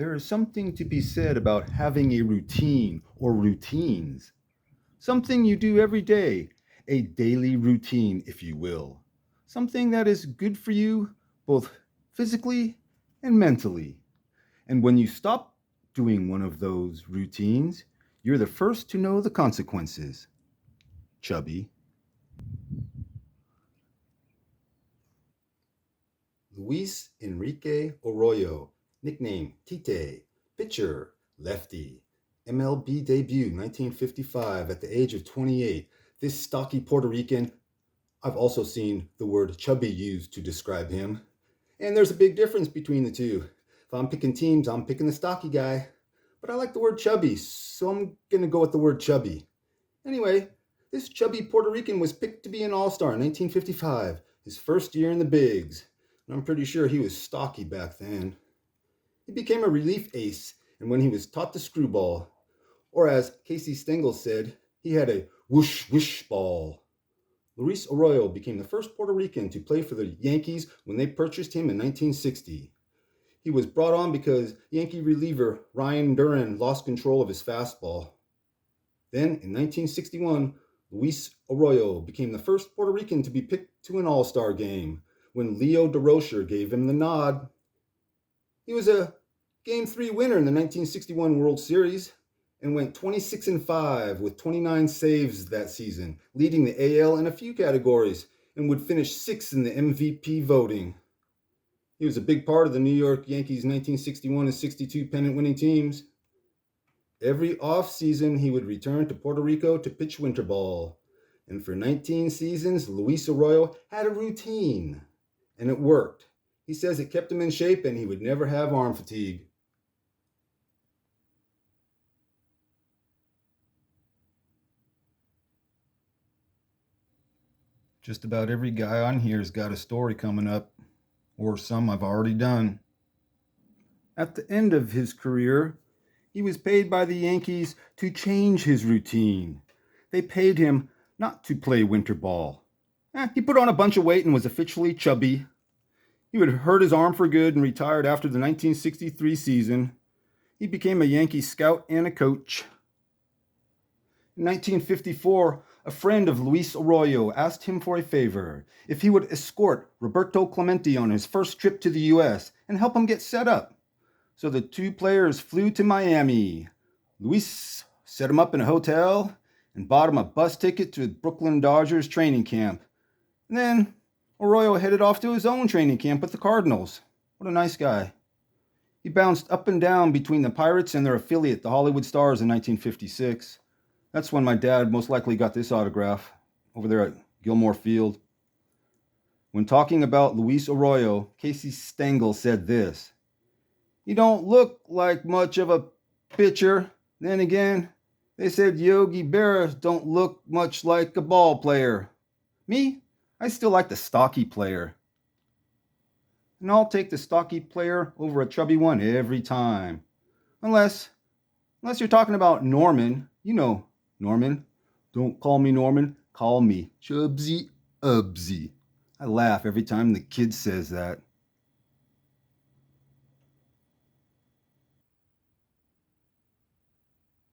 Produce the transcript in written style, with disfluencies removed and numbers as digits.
There is something to be said about having a routine or routines. Something you do every day, a daily routine, if you will. Something that is good for you, both physically and mentally. And when you stop doing one of those routines, you're the first to know the consequences. Chubby. Luis Enrique Arroyo, nickname Tite, pitcher, lefty. MLB debut 1955 at the age of 28. This stocky Puerto Rican, I've also seen the word chubby used to describe him. And there's a big difference between the two. If I'm picking teams, I'm picking the stocky guy. But I like the word chubby, so I'm going to go with the word chubby. Anyway, this chubby Puerto Rican was picked to be an all-star in 1955, his first year in the bigs. And I'm pretty sure he was stocky back then. He became a relief ace, and when he was taught the screwball, or as Casey Stengel said, he had a whoosh whoosh ball. Luis Arroyo became the first Puerto Rican to play for the Yankees when they purchased him in 1960. He was brought on because Yankee reliever Ryan Duran lost control of his fastball. Then, in 1961, Luis Arroyo became the first Puerto Rican to be picked to an all-star game when Leo DeRocher gave him the nod. He was a Game 3 winner in the 1961 World Series and went 26-5 with 29 saves that season, leading the AL in a few categories, and would finish 6th in the MVP voting. He was a big part of the New York Yankees' 1961 and 62 pennant-winning teams. Every off-season, he would return to Puerto Rico to pitch winter ball. And for 19 seasons, Luis Arroyo had a routine, and it worked. He says it kept him in shape and he would never have arm fatigue. Just about every guy on here's got a story coming up, or some I've already done. At the end of his career, he was paid by the Yankees to change his routine. They paid him not to play winter ball. He put on a bunch of weight and was officially chubby. He would hurt his arm for good and retired after the 1963 season. He became a Yankee scout and a coach. In 1954, a friend of Luis Arroyo asked him for a favor, if he would escort Roberto Clemente on his first trip to the U.S. and help him get set up. So the two players flew to Miami. Luis set him up in a hotel and bought him a bus ticket to the Brooklyn Dodgers training camp. And then Arroyo headed off to his own training camp with the Cardinals. What a nice guy. He bounced up and down between the Pirates and their affiliate, the Hollywood Stars, in 1956. That's when my dad most likely got this autograph, over there at Gilmore Field. When talking about Luis Arroyo, Casey Stengel said this: "He don't look like much of a pitcher. Then again, they said Yogi Berra don't look much like a ball player. Me, I still like the stocky player. And I'll take the stocky player over a chubby one every time. Unless you're talking about Norman. You know Norman. Don't call me Norman, call me Chubsy Ubsy." I laugh every time the kid says that.